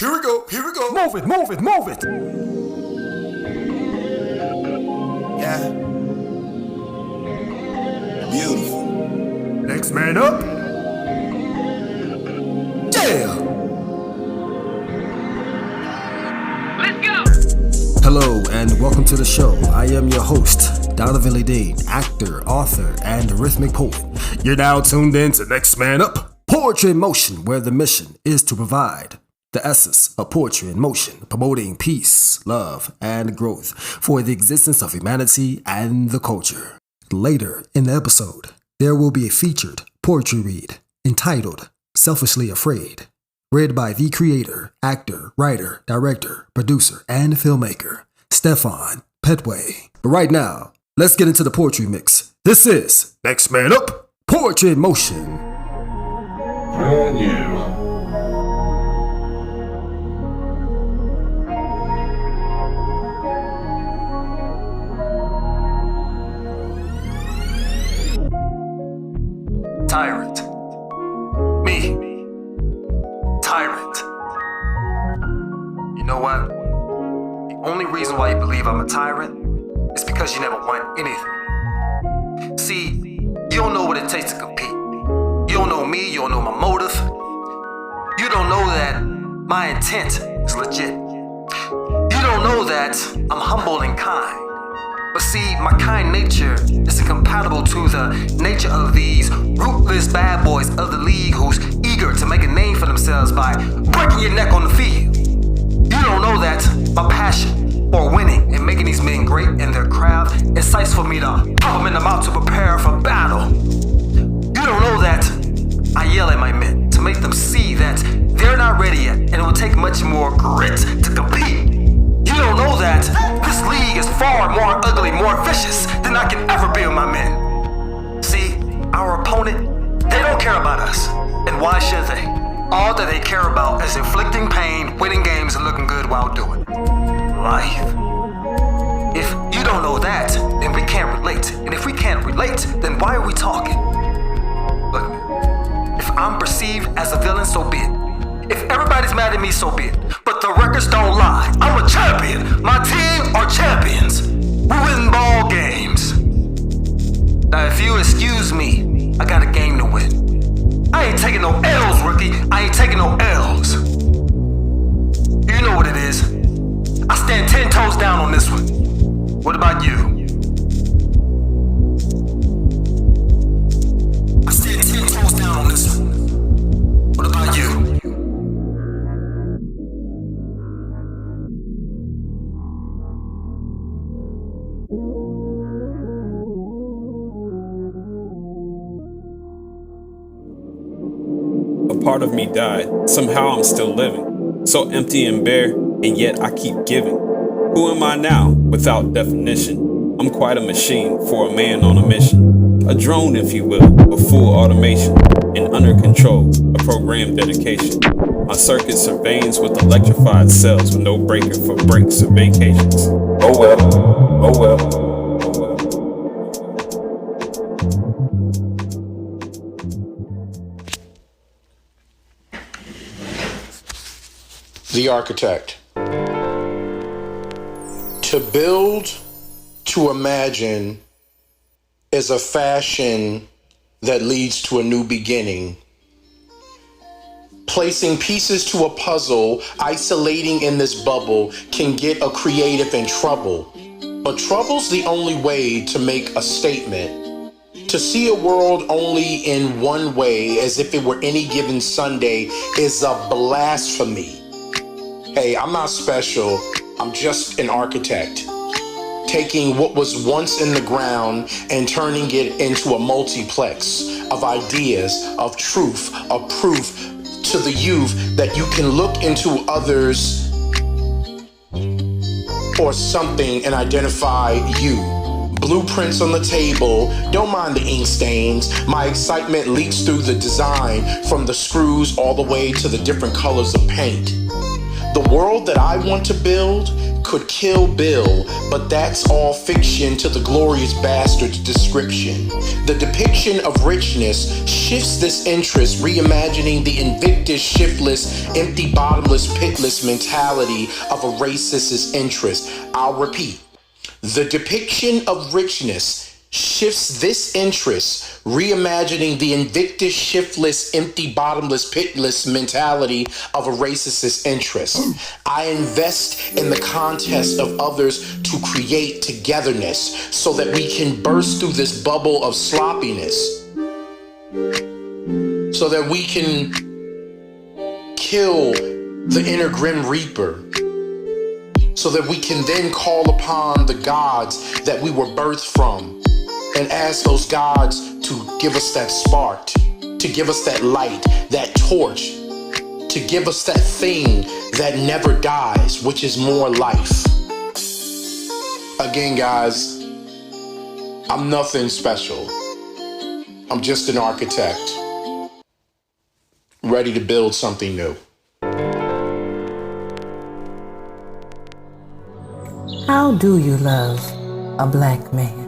Here we go, here we go. Move it, move it, move it. Yeah. Beautiful. Next man up. Yeah. Let's go. Hello and welcome to the show. I am your host, Donovan Lee Dean, actor, author, and rhythmic poet. You're now tuned in to Next Man Up, Poetry in Motion, where the mission is to provide the essence of poetry in motion, promoting peace, love, and growth for the existence of humanity and the culture. Later in the episode, there will be a featured poetry read entitled Selfishly Afraid, read by the creator, actor, writer, director, producer, and filmmaker, Stefan Petway. But right now, let's get into the poetry mix. This is Next Man Up, Poetry in Motion. Brand new. Tyrant. Me. Tyrant. You know what? The only reason why you believe I'm a tyrant is because you never want anything. See, you don't know what it takes to compete. You don't know me, you don't know my motive. You don't know that my intent is legit. You don't know that I'm humble and kind. But see, my kind nature is incompatible to the nature of these ruthless bad boys of the league who's eager to make a name for themselves by breaking your neck on the field. You don't know that my passion for winning and making these men great in their craft incites for me to pop them in the mouth to prepare for battle. You don't know that I yell at my men to make them see that they're not ready yet and it will take much more grit to compete. You don't know that this league is far more ugly, more vicious than I can ever be with my men. See, our opponent, they don't care about us. And why should they? All that they care about is inflicting pain, winning games, and looking good while doing it. Life. If you don't know that, then we can't relate. And if we can't relate, then why are we talking? Look, if I'm perceived as a villain, so be it. If everybody's mad at me, so be it. But the records don't lie. I'm a champion. My team are champions. We win ball games. Now, if you excuse me, I got a game to win. I ain't taking no L's, rookie. I ain't taking no L's. You know what it is. I stand 10 toes down on this one. What about you? I stand 10 toes down on this one. What about you? A part of me died, somehow I'm still living. So empty and bare, and yet I keep giving. Who am I now, without definition? I'm quite a machine for a man on a mission. A drone, if you will, with full automation. And under control, a programmed dedication. My circuits are veins with electrified cells with no breaker for breaks or vacations. Oh well, oh well, oh well. The architect. To build, to imagine, is a fashion that leads to a new beginning. Placing pieces to a puzzle, isolating in this bubble, can get a creative in trouble. But trouble's the only way to make a statement. To see a world only in one way, as if it were any given Sunday, is a blasphemy. Hey, I'm not special, I'm just an architect. Taking what was once in the ground and turning it into a multiplex of ideas, of truth, of proof to the youth that you can look into others or something and identify you. Blueprints on the table, don't mind the ink stains. My excitement leaks through the design, from the screws all the way to the different colors of paint. The world that I want to build could kill Bill, but that's all fiction to the glorious bastard's description. The depiction of richness shifts this interest, reimagining the invictus, shiftless, empty, bottomless, pitless mentality of a racist's interest. I'll repeat. The depiction of richness shifts this interest, reimagining the invictus, shiftless, empty, bottomless, pitless mentality of a racist's interest. I invest in the contest of others to create togetherness so that we can burst through this bubble of sloppiness, so that we can kill the inner Grim Reaper, so that we can then call upon the gods that we were birthed from and ask those gods to give us that spark, to give us that light, that torch, to give us that thing that never dies, which is more life. Again, guys, I'm nothing special. I'm just an architect, ready to build something new. How do you love a black man?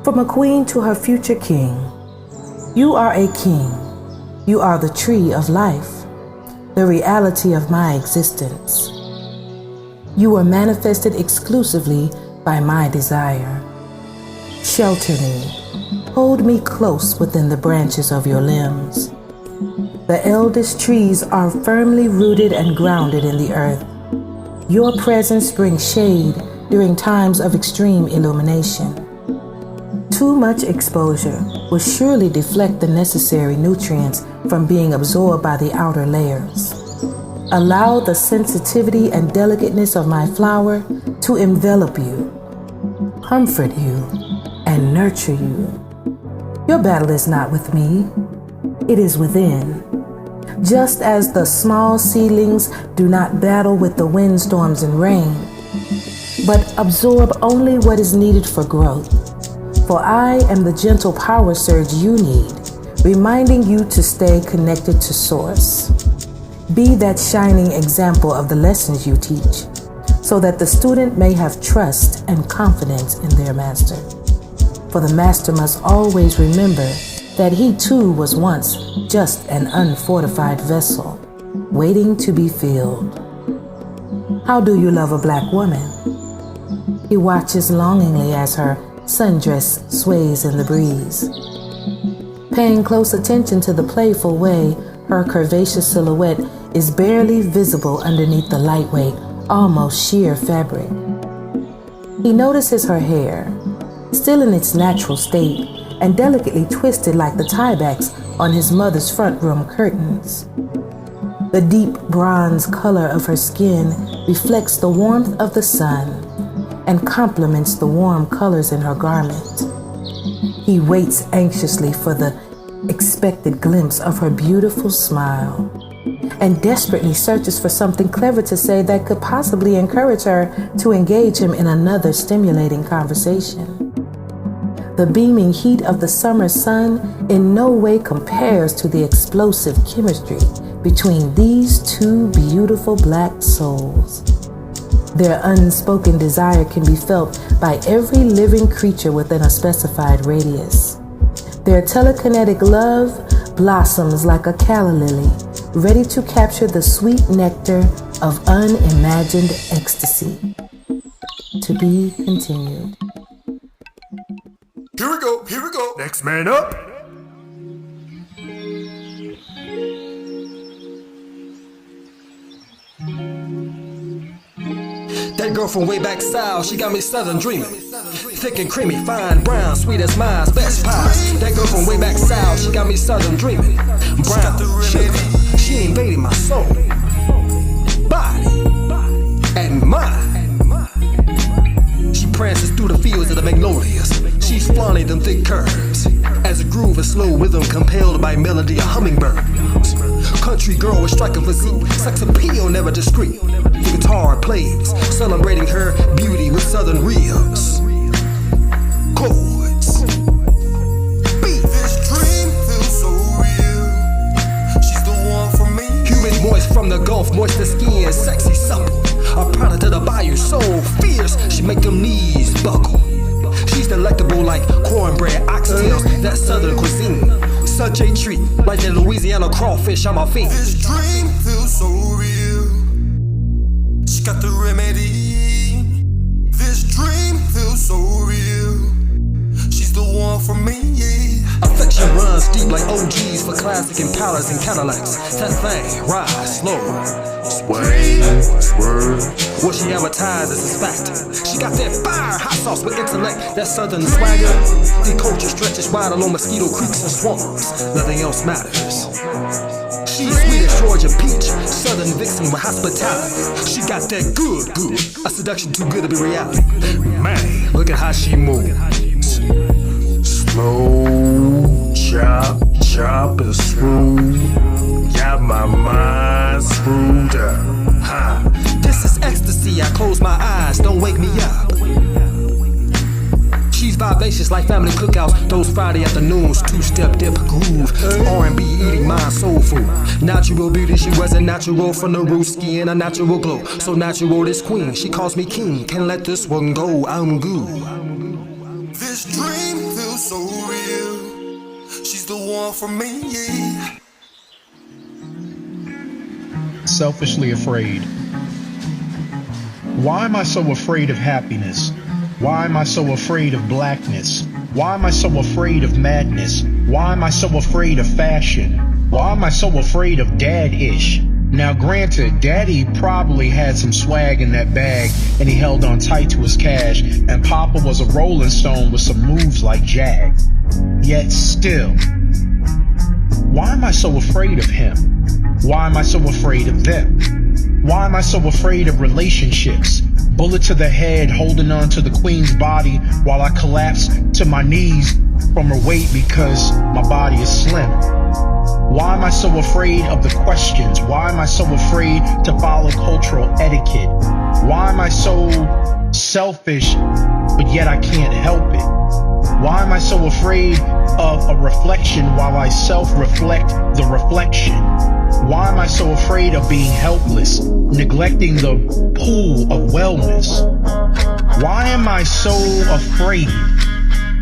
From a queen to her future king, you are a king. You are the tree of life, the reality of my existence. You were manifested exclusively by my desire. Shelter me, hold me close within the branches of your limbs. The eldest trees are firmly rooted and grounded in the earth. Your presence brings shade during times of extreme illumination. Too much exposure will surely deflect the necessary nutrients from being absorbed by the outer layers. Allow the sensitivity and delicateness of my flower to envelop you, comfort you, and nurture you. Your battle is not with me, it is within. Just as the small seedlings do not battle with the windstorms and rain, but absorb only what is needed for growth. For I am the gentle power surge you need, reminding you to stay connected to Source. Be that shining example of the lessons you teach, so that the student may have trust and confidence in their master. For the master must always remember that he too was once just an unfortified vessel, waiting to be filled. How do you love a black woman? He watches longingly as her sundress sways in the breeze, paying close attention to the playful way her curvaceous silhouette is barely visible underneath the lightweight, almost sheer fabric. He notices her hair, still in its natural state and delicately twisted like the tiebacks on his mother's front room curtains. The deep bronze color of her skin reflects the warmth of the sun and complements the warm colors in her garment. He waits anxiously for the expected glimpse of her beautiful smile and desperately searches for something clever to say that could possibly encourage her to engage him in another stimulating conversation. The beaming heat of the summer sun in no way compares to the explosive chemistry between these two beautiful black souls. Their unspoken desire can be felt by every living creature within a specified radius. Their telekinetic love blossoms like a calla lily, ready to capture the sweet nectar of unimagined ecstasy. To be continued. Here we go, here we go. Next man up. That girl from way back south, she got me southern dreaming. Thick and creamy, fine, brown, sweet as mine's best pies. That girl from way back south, she got me southern dreaming. Brown, sugar, she invaded my soul, body, and mind. She prances through the fields of the magnolias. She's flaunting them thick curves as a groove of slow rhythm compelled by melody of hummingbirds. Country girl with striking physique, sex appeal never discreet. The guitar plays, celebrating her beauty with southern ribs. Chords, beat. This dream feels so real. She's the one for me. Humid, moist from the Gulf, moist the skin, sexy supple. A product of the bayou, so fierce, she make them knees buckle. She's delectable like cornbread, oxtails, that southern cuisine. Such a treat, like that Louisiana crawfish, I'm a fiend. This dream feels so real. She got the remedy. This dream feels so real. She's the one for me, yeah. Affection runs deep like OGs for classic Impalas and Cadillacs. That thing, ride slow. Sway, swerve. What she advertises is fact. She got that fire, hot sauce with intellect, that southern swagger. The culture stretches wide along mosquito creeks and swamps. Nothing else matters. She's sweet as Georgia peach, southern vixen with hospitality. She got that good. A seduction too good to be reality. Man, look at how she moves. Slow, chop and smooth. Got my mind screwed up. Ha. This is ecstasy, I close my eyes, don't wake me up. She's vivacious like family cookouts, those Friday afternoons, two-step dip groove, R&B eating my soul food. Natural beauty, she wasn't natural from the root, skin a natural glow. So natural this queen, she calls me king, can't let this one go, I'm good. This dream feels so real. She's the one for me, yeah. Selfishly afraid. Why am I so afraid of happiness? Why am I so afraid of blackness? Why am I so afraid of madness? Why am I so afraid of fashion? Why am I so afraid of dad-ish? Now granted, Daddy probably had some swag in that bag and he held on tight to his cash, and Papa was a rolling stone with some moves like Jag. Yet still, why am I so afraid of him? Why am I so afraid of them? Why am I so afraid of relationships? Bullet to the head, holding on to the queen's body while I collapse to my knees from her weight because my body is slim. Why am I so afraid of the questions? Why am I so afraid to follow cultural etiquette? Why am I so selfish, but yet I can't help it? Why am I so afraid of a reflection while I self-reflect the reflection? Why am I so afraid of being helpless, neglecting the pool of wellness? Why am I so afraid?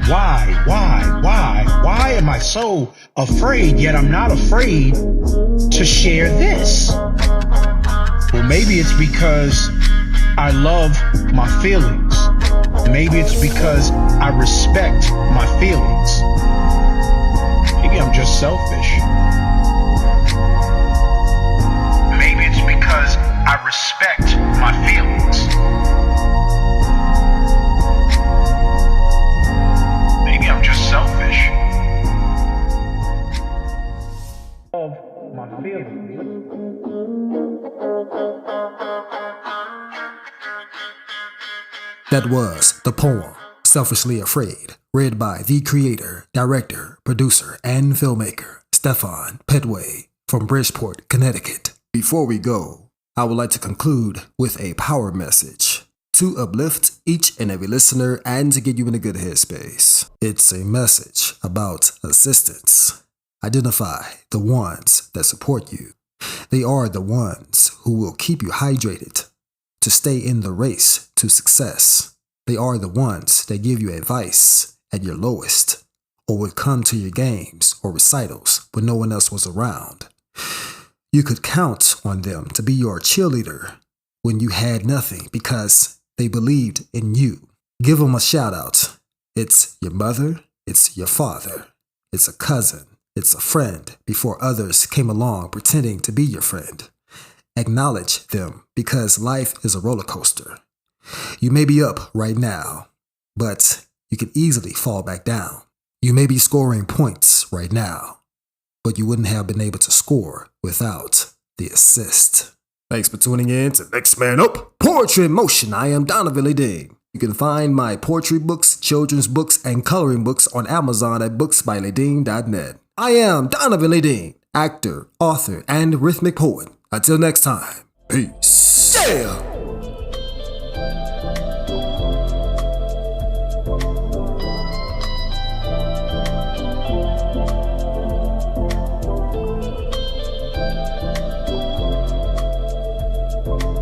Why am I so afraid, yet I'm not afraid to share this? Well, maybe it's because I love my feelings. Maybe it's because I respect my feelings. Maybe I'm just selfish. Maybe it's because I respect my feelings. Maybe I'm just selfish. Of my feelings. That was the poem, Selfishly Afraid, read by the creator, director, producer, and filmmaker, Stefan Petway, from Bridgeport, Connecticut. Before we go, I would like to conclude with a power message to uplift each and every listener and to get you in a good headspace. It's a message about assistance. Identify the ones that support you. They are the ones who will keep you hydrated to stay in the race to success. They are the ones that give you advice at your lowest, or would come to your games or recitals when no one else was around. You could count on them to be your cheerleader when you had nothing because they believed in you. Give them a shout out. It's your mother, it's your father, it's a cousin, it's a friend before others came along pretending to be your friend. Acknowledge them because life is a roller coaster. You may be up right now, but you can easily fall back down. You may be scoring points right now, but you wouldn't have been able to score without the assist. Thanks for tuning in to Next Man Up, Poetry in Motion. I am Donovan Ledeen. You can find my poetry books, children's books, and coloring books on Amazon at booksbyledeen.net. I am Donovan Ledeen, actor, author, and rhythmic poet. Until next time, peace. Yeah! you.